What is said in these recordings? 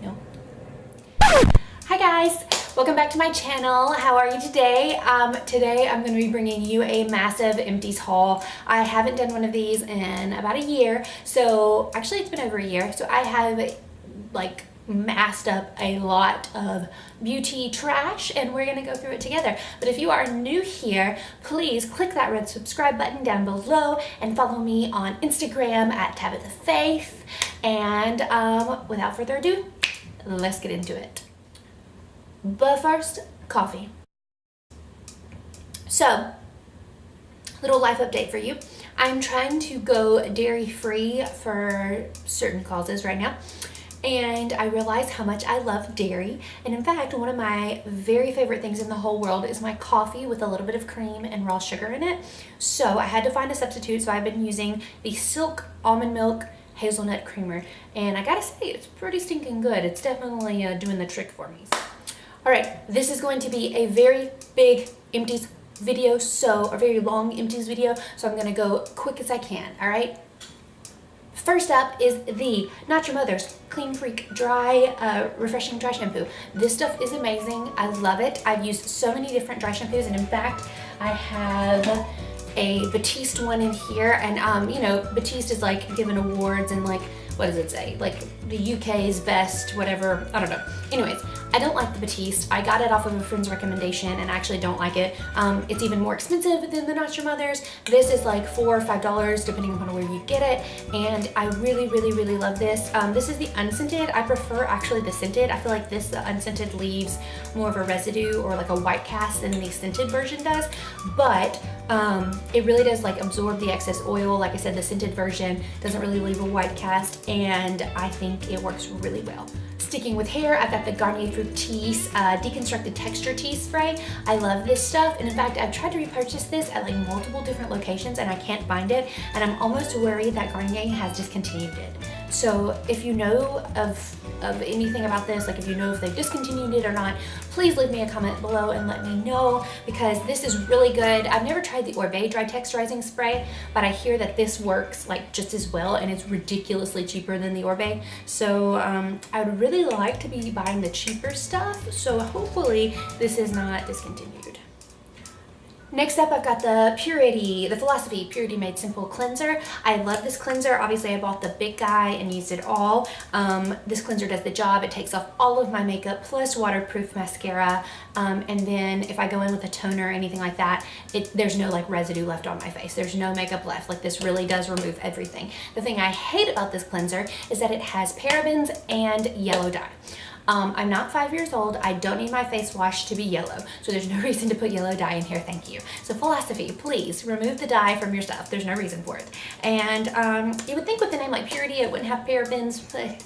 no. Hi guys, welcome back to my channel. How are you today? Today I'm going to be bringing you a massive Empties haul. I haven't done one of these in about a year, so actually it's been over a year, so I have like massed up a lot of beauty trash and we're gonna go through it together. But if you are new here, please click that red subscribe button down below and follow me on Instagram at Tabitha Faith. And without further ado, let's get into it. But first, coffee. So, little life update for you. I'm trying to go dairy free for certain causes right now. And I realized how much I love dairy. And in fact, one of my very favorite things in the whole world is my coffee with a little bit of cream and raw sugar in it. So I had to find a substitute. So I've been using the Silk Almond Milk Hazelnut Creamer. And I gotta say, it's pretty stinking good. It's definitely doing the trick for me. All right, this is going to be a very big Empties video, a very long Empties video. So I'm gonna go quick as I can, all right? First up is the Not Your Mother's Clean Freak Refreshing Dry Shampoo. This stuff is amazing. I love it. I've used so many different dry shampoos, and in fact, I have a Batiste one in here. And you know, Batiste is like given awards and like, what does it say? Like the UK's best, whatever. I don't know. Anyways, I don't like the Batiste. I got it off of a friend's recommendation and I actually don't like it. It's even more expensive than the Not Your Mother's. This is like $4 or $5 depending upon where you get it. And I really, really, really love this. This is the unscented. I prefer actually the scented. I feel like the unscented leaves more of a residue or like a white cast than the scented version does. But it really does like absorb the excess oil. Like I said, the scented version doesn't really leave a white cast, and I think it works really well. Sticking with hair, I've got the Garnier Fructis Deconstructed Texture Tea Spray. I love this stuff, and in fact, I've tried to repurchase this at like multiple different locations and I can't find it, and I'm almost worried that Garnier has discontinued it. So if you know of anything about this, like if you know if they've discontinued it or not, please leave me a comment below and let me know, because this is really good. I've never tried the Umbra Dry Texturizing Spray, but I hear that this works like just as well, and it's ridiculously cheaper than the Umbra. So I would really like to be buying the cheaper stuff, so hopefully this is not discontinued. Next up, I've got the Philosophy Purity Made Simple Cleanser. I love this cleanser. Obviously, I bought the big guy and used it all. This cleanser does the job. It takes off all of my makeup plus waterproof mascara. And then if I go in with a toner or anything like that, there's no like residue left on my face. There's no makeup left. Like, this really does remove everything. The thing I hate about this cleanser is that it has parabens and yellow dye. I'm not 5 years old. I don't need my face wash to be yellow, so there's no reason to put yellow dye in here, thank you. So Philosophy, please remove the dye from your stuff. There's no reason for it. And you would think with a name like Purity it wouldn't have parabens, but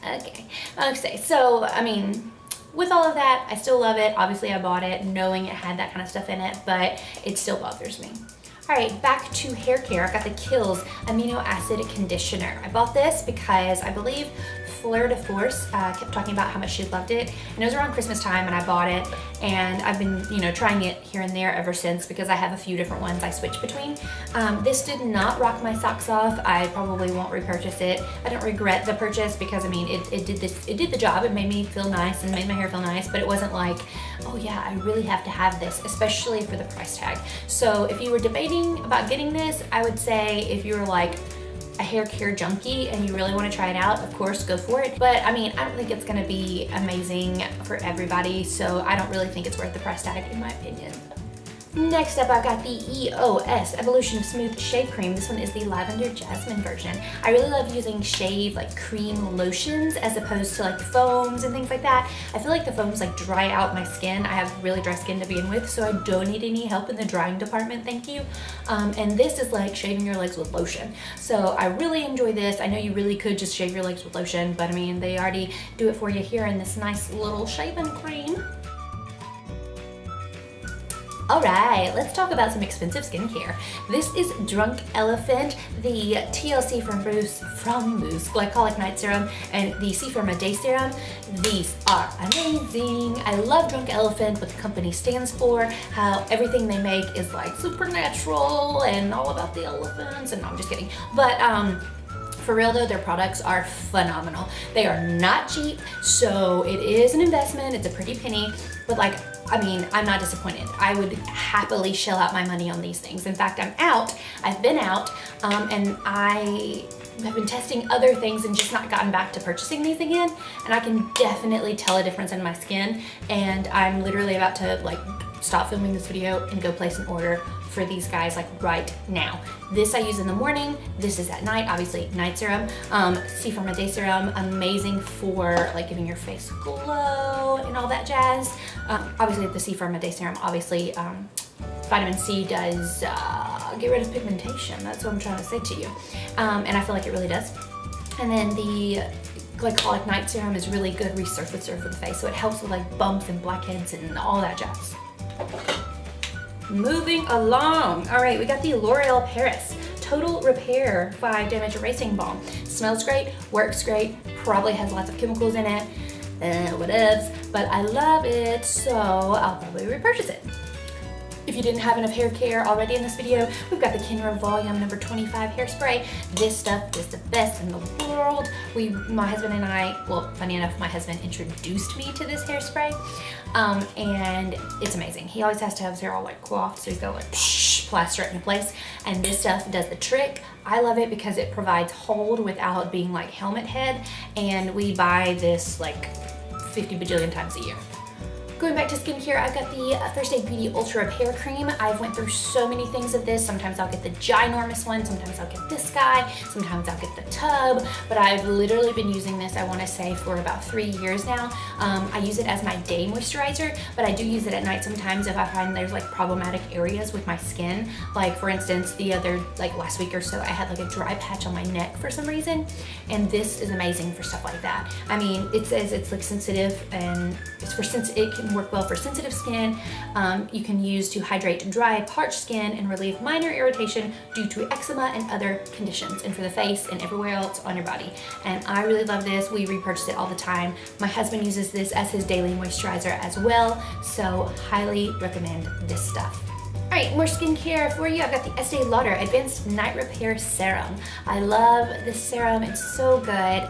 okay, so I mean, with all of that, I still love it. Obviously I bought it knowing it had that kind of stuff in it, but it still bothers me. All right, back to hair care. I got the Kiehl's Amino Acid Conditioner. I bought this because I believe Fleur de Force kept talking about how much she loved it, and it was around Christmas time and I bought it, and I've been, you know, trying it here and there ever since because I have a few different ones I switch between. This did not rock my socks off. I probably won't repurchase it. I don't regret the purchase because I mean it did the job. It made me feel nice and made my hair feel nice, but it wasn't like, oh yeah, I really have to have this, especially for the price tag. So if you were debating about getting this, I would say if you were like a hair care junkie and you really want to try it out, of course go for it. But I mean, I don't think it's going to be amazing for everybody, so I don't really think it's worth the price tag in my opinion. Next up, I've got the EOS Evolution of Smooth Shave Cream. This one is the Lavender Jasmine version. I really love using shave like cream lotions as opposed to like foams and things like that. I feel like the foams like dry out my skin. I have really dry skin to begin with, so I don't need any help in the drying department, thank you. And this is like shaving your legs with lotion. So I really enjoy this. I know you really could just shave your legs with lotion, but I mean, they already do it for you here in this nice little shaving cream. Alright, let's talk about some expensive skincare. This is Drunk Elephant, the T.L.C. from Mousse Glycolic Night Serum, and the C-Firma Day Serum. These are amazing. I love Drunk Elephant, what the company stands for, how everything they make is like supernatural and all about the elephants, and no, I'm just kidding. But For real though, their products are phenomenal. They are not cheap, so it is an investment. It's a pretty penny, but like, I mean, I'm not disappointed. I would happily shell out my money on these things. In fact, I've been out, and I have been testing other things and just not gotten back to purchasing these again. And I can definitely tell a difference in my skin. And I'm literally about to like stop filming this video and go place an order for these guys like right now. This I use in the morning, this is at night, obviously night serum. C-Firma Day Serum, amazing for like giving your face glow and all that jazz. Obviously the C-Firma Day Serum, obviously vitamin C does get rid of pigmentation. That's what I'm trying to say to you. And I feel like it really does. And then the Glycolic Night Serum is really good resurfacer for the face. So it helps with like bumps and blackheads and all that jazz. Moving along. All right, we got the L'Oreal Paris Total Repair 5 Damage Erasing Balm. Smells great, works great, probably has lots of chemicals in it, whatevs, but I love it, so I'll probably repurchase it. If you didn't have enough hair care already in this video, we've got the Kenra Volume number 25 hairspray. This stuff is the best in the world. My husband and I, well, funny enough, my husband introduced me to this hairspray, and it's amazing. He always has to have his hair all like coiffed, so he's got to like plaster it in place, and this stuff does the trick. I love it because it provides hold without being like helmet head, and we buy this like 50 bajillion times a year. Going back to skincare, I've got the First Aid Beauty Ultra Repair Cream. I've went through so many things of this. Sometimes I'll get the ginormous one, sometimes I'll get this guy, sometimes I'll get the tub, but I've literally been using this, I wanna say, for about 3 years now. I use it as my day moisturizer, but I do use it at night sometimes if I find there's like problematic areas with my skin. Like for instance, last week or so, I had like a dry patch on my neck for some reason, and this is amazing for stuff like that. I mean, it says it's like sensitive, and it can work well for sensitive skin. You can use to hydrate dry, parched skin and relieve minor irritation due to eczema and other conditions, and for the face and everywhere else on your body. And I really love this. We repurchase it all the time. My husband uses this as his daily moisturizer as well, so highly recommend this stuff. All right, more skincare for you. I've got the Estee Lauder Advanced Night Repair Serum. I love this serum, it's so good.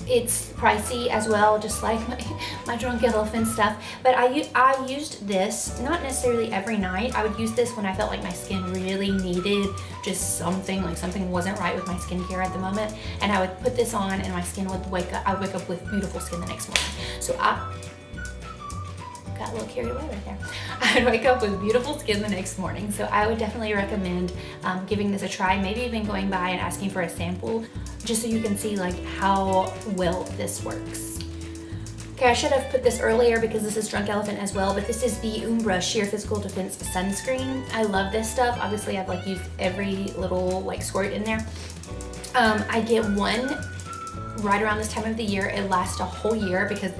It's pricey as well, just like my Drunk Elephant stuff, but I used this, not necessarily every night. I would use this when I felt like my skin really needed just something, like something wasn't right with my skincare at the moment, and I would put this on and my skin would I would wake up with beautiful skin the next morning. So I got a little carried away right there. I'd wake up with beautiful skin the next morning. So I would definitely recommend giving this a try, maybe even going by and asking for a sample, just so you can see like how well this works. Okay, I should have put this earlier because this is Drunk Elephant as well, but this is the Umbra Sheer Physical Defense Sunscreen. I love this stuff. Obviously I've like used every little like squirt in there. I get one right around this time of the year. It lasts a whole year because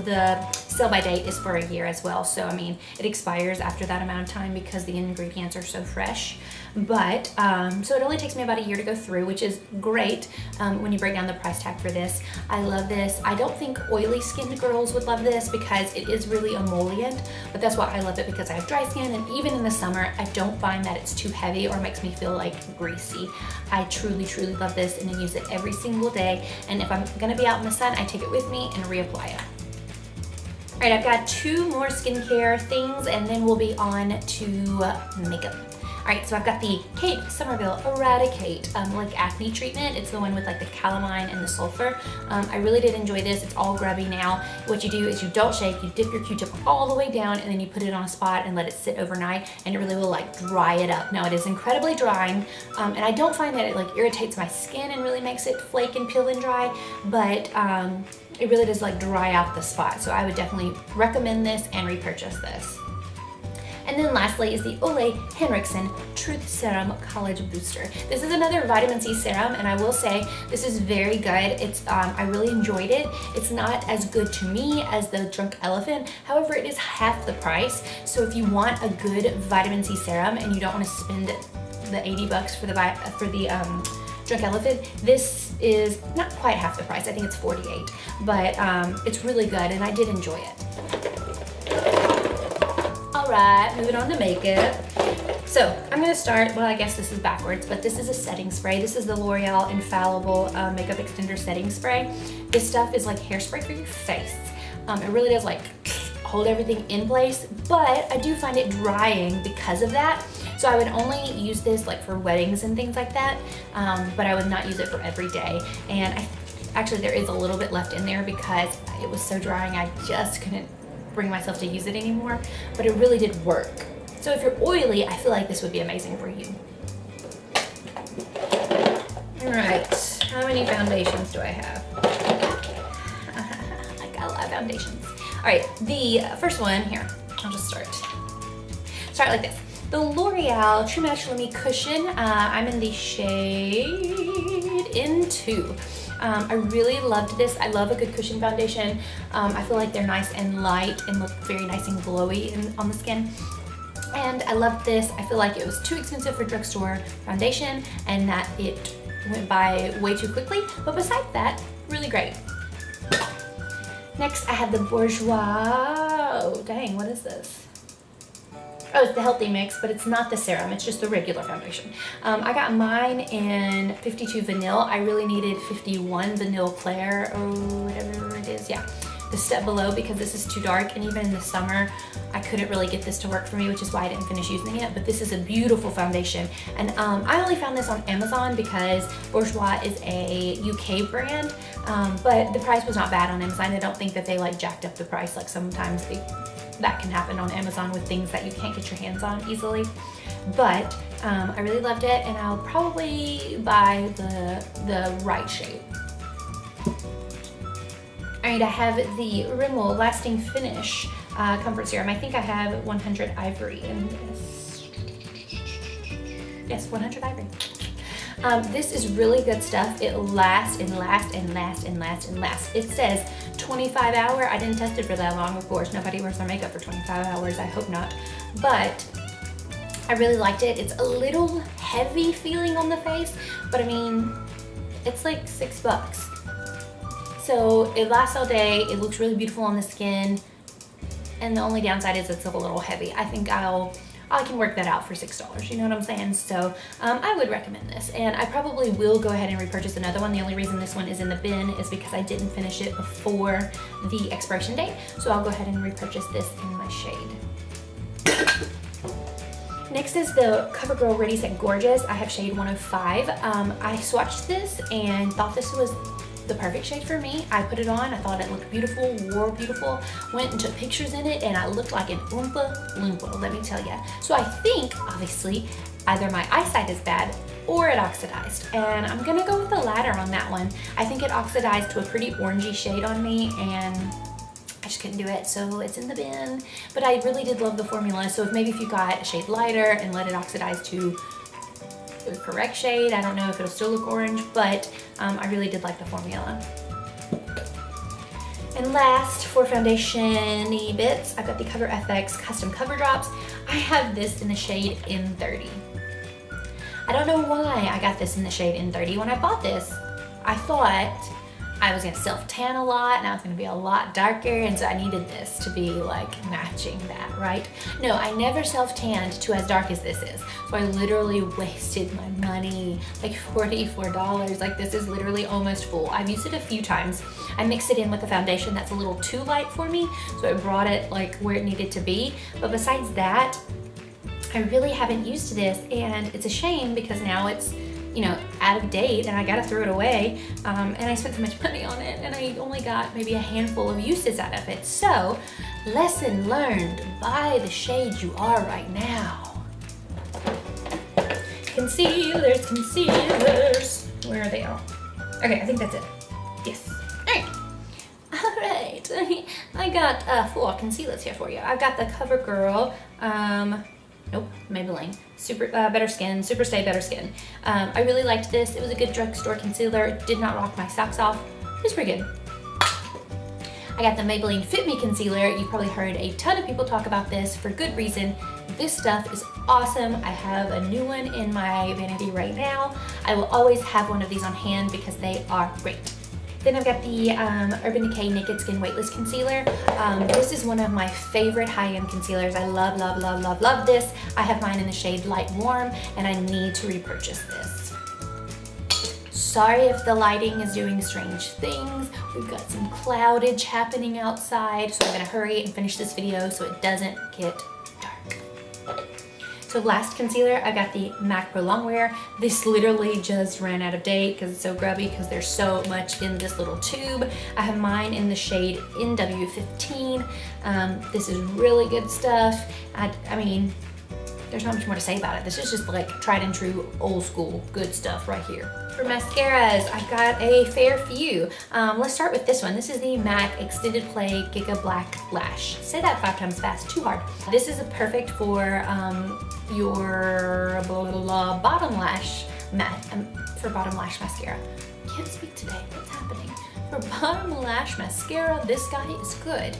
the sell by date is for a year as well. So I mean, it expires after that amount of time because the ingredients are so fresh. But so it only takes me about a year to go through, which is great when you break down the price tag for this. I love this. I don't think oily skinned girls would love this because it is really emollient, but that's why I love it, because I have dry skin, and even in the summer I don't find that it's too heavy or makes me feel like greasy. I truly love this, and I use it every single day, and if I'm gonna be out in the sun, I take it with me and reapply it. All right, I've got 2 more skincare things, and then we'll be on to makeup. All right, so I've got the Kate Somerville Eradikate like acne treatment. It's the one with like the calamine and the sulfur. I really did enjoy this. It's all grubby now. What you do is you don't shake, you dip your Q-tip all the way down, and then you put it on a spot and let it sit overnight, and it really will like dry it up. Now it is incredibly drying, and I don't find that it like irritates my skin and really makes it flake and peel and dry, but it really does like dry out the spot. So I would definitely recommend this and repurchase this. And then lastly is the Ole Henriksen Truth Serum Collagen Booster. This is another vitamin C serum, and I will say this is very good. It's I really enjoyed it. It's not as good to me as the Drunk Elephant. However, it is half the price. So if you want a good vitamin C serum and you don't want to spend the 80 bucks for the Drunk Elephant, this is not quite half the price. I think it's 48, but it's really good, and I did enjoy it. All right, moving on to makeup. So I'm gonna start, well, I guess this is backwards, but this is a setting spray. This is the L'Oreal Infallible Makeup Extender Setting Spray. This stuff is like hairspray for your face. It really does like hold everything in place, but I do find it drying because of that. So I would only use this like for weddings and things like that, but I would not use it for every day. And actually there is a little bit left in there because it was so drying I just couldn't bring myself to use it anymore, but it really did work. So if you're oily, I feel like this would be amazing for you. All right, how many foundations do I have? I got a lot of foundations. All right, the first one here, I'll just start like this. The L'Oreal True Match Lumi Cushion. I'm in the shade Into. I really loved this. I love a good cushion foundation. I feel like they're nice and light and look very nice and glowy on the skin. And I loved this. I feel like it was too expensive for drugstore foundation and that it went by way too quickly. But besides that, really great. Next, I have the Bourjois. Oh, dang, what is this? Oh, it's the Healthy Mix, but it's not the serum. It's just the regular foundation. I got mine in 52 Vanille. I really needed 51 Vanille Claire or whatever it is. Yeah, the step below because this is too dark. And even in the summer, I couldn't really get this to work for me, which is why I didn't finish using it. But this is a beautiful foundation. And I only found this on Amazon because Bourjois is a UK brand. But the price was not bad on Amazon. I don't think that they like jacked up the price like sometimes that can happen on Amazon with things that you can't get your hands on easily. But I really loved it, and I'll probably buy the right shade. Alright, I have the Rimmel Lasting Finish Comfort Serum. I think I have 100 Ivory in this. Yes, 100 Ivory. This is really good stuff. It lasts and lasts and lasts and lasts and lasts. It says 25 hour. I didn't test it for that long, of course. Nobody wears their makeup for 25 hours. I hope not. But I really liked it. It's a little heavy feeling on the face, but I mean, it's like $6. So it lasts all day. It looks really beautiful on the skin. And the only downside is it's a little heavy. I think I can work that out for $6, you know what I'm saying? So I would recommend this, and I probably will go ahead and repurchase another one. The only reason this one is in the bin is because I didn't finish it before the expiration date, so I'll go ahead and repurchase this in my shade. Next is the CoverGirl Ready Set Gorgeous. I have shade 105. I swatched this and thought this was the perfect shade for me. I put it on, I thought it looked beautiful, wore beautiful, went and took pictures in it, and I looked like an Oompa Loompa, let me tell you. So I think, obviously, either my eyesight is bad or it oxidized, and I'm gonna go with the latter on that one. I think it oxidized to a pretty orangey shade on me, and I just couldn't do it, so it's in the bin. But I really did love the formula, so maybe if you got a shade lighter and let it oxidize to the correct shade, I don't know if it'll still look orange, but I really did like the formula. And last, for foundation-y bits, I've got the Cover FX Custom Cover Drops. I have this in the shade N30. I don't know why I got this in the shade N30. When I bought this, I thought I was gonna self-tan a lot and I was gonna be a lot darker, and so I needed this to be like matching that, right? No, I never self-tanned to as dark as this is. So I literally wasted my money, like $44. Like this is literally almost full. I've used it a few times. I mixed it in with a foundation that's a little too light for me, so it brought it like where it needed to be. But besides that, I really haven't used this, and it's a shame because now it's, you know, out of date and I gotta throw it away, and I spent so much money on it and I only got maybe a handful of uses out of it. So lesson learned, buy the shade you are right now. Concealers, where are they all? Okay, I think that's it. Yes. All right, I got 4 concealers here for you. I've got the CoverGirl, nope, Maybelline Super Better Skin, Super Stay Better Skin. I really liked this. It was a good drugstore concealer. It did not rock my socks off. It was pretty good. I got the Maybelline Fit Me Concealer. You probably heard a ton of people talk about this for good reason. This stuff is awesome. I have a new one in my vanity right now. I will always have one of these on hand because they are great. Then I've got the Urban Decay Naked Skin Weightless Concealer. This is one of my favorite high-end concealers. I love, love, love, love, love this. I have mine in the shade Light Warm, and I need to repurchase this. Sorry if the lighting is doing strange things. We've got some cloudage happening outside, so I'm gonna hurry and finish this video so it doesn't get dark. So last concealer, I got the MAC Pro Longwear. This literally just ran out of date because it's so grubby because there's so much in this little tube. I have mine in the shade NW15. This is really good stuff. I mean, there's not much more to say about it. This is just like tried and true, old school, good stuff right here. For mascaras, I've got a fair few. Let's start with this one. This is the MAC Extended Play Giga Black Lash. Say that 5 times fast, too hard. This is perfect for your bottom lash for bottom lash mascara. Can't speak today. What's happening? For bottom lash mascara, this guy is good.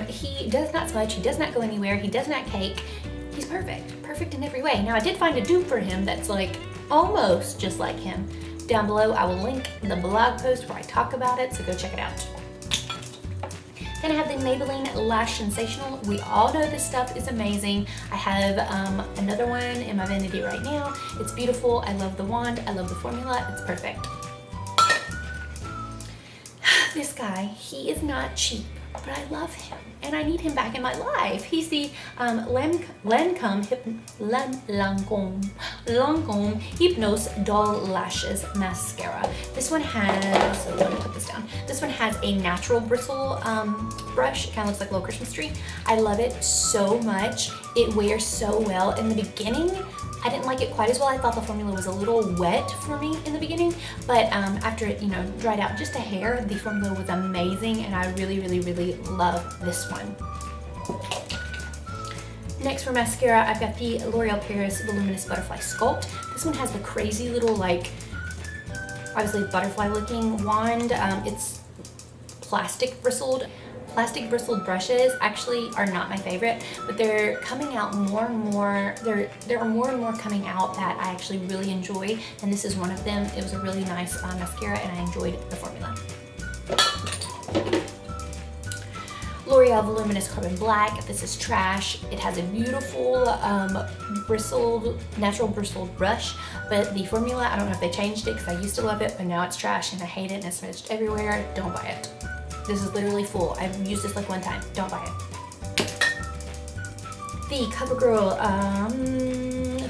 He does not smudge. He does not go anywhere. He does not cake. He's perfect in every way. Now I did find a dupe for him that's like almost just like him. Down below I will link the blog post where I talk about it, so go check it out. Then I have the Maybelline Lash Sensational. We all know this stuff is amazing. I have another one in my vanity right now. It's beautiful. I love the wand. I love the formula. It's perfect. This guy, he is not cheap, but I love him and I need him back in my life. He's the Lancome Hypnose Doll Lashes Mascara. This one has, let me put this down. This one has a natural bristle brush. It kind of looks like a little Christmas tree. I love it so much. It wears so well. In the beginning, I didn't like it quite as well. I thought the formula was a little wet for me in the beginning, but after it, dried out just a hair, the formula was amazing, and I really, really, really love this one. Next for mascara, I've got the L'Oreal Paris Voluminous Butterfly Sculpt. This one has the crazy little, like, obviously butterfly looking wand. It's plastic bristled. Plastic bristled brushes actually are not my favorite, but they're coming out more and more. There are more and more coming out that I actually really enjoy, and this is one of them. It was a really nice mascara, and I enjoyed the formula. L'Oreal Voluminous Carbon Black. This is trash. It has a beautiful natural bristled brush, but the formula, I don't know if they changed it because I used to love it, but now it's trash and I hate it and it's smudged everywhere. Don't buy it. This is literally full. I've used this like one time. Don't buy it. The CoverGirl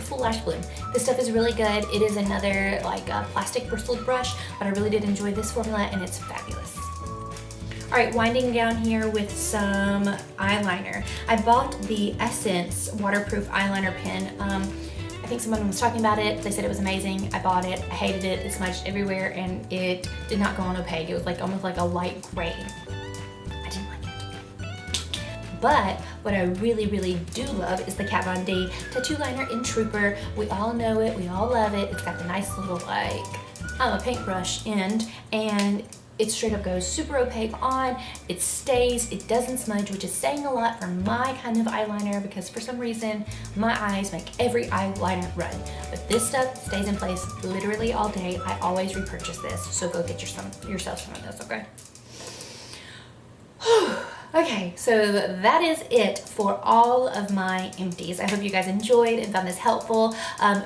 Full Lash Bloom. This stuff is really good. It is another like plastic bristled brush, but I really did enjoy this formula and it's fabulous. All right, winding down here with some eyeliner. I bought the Essence Waterproof Eyeliner Pen. I think someone was talking about it. They said it was amazing. I bought it. I hated it. It smudged everywhere and it did not go on opaque. It was like almost like a light gray. I didn't like it. But what I really, really do love is the Kat Von D Tattoo Liner in Trooper. We all know it. We all love it. It's got the nice little like paintbrush end, and it straight up goes super opaque on, it stays, it doesn't smudge, which is saying a lot for my kind of eyeliner because for some reason my eyes make every eyeliner run. But this stuff stays in place literally all day. I always repurchase this, so go get yourself some of this, okay? Okay, so that is it for all of my empties. I hope you guys enjoyed and found this helpful.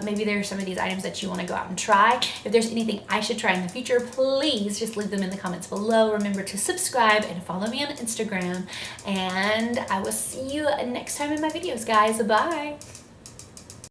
Maybe there are some of these items that you want to go out and try. If there's anything I should try in the future, please just leave them in the comments below. Remember to subscribe and follow me on Instagram. And I will see you next time in my videos, guys. Bye!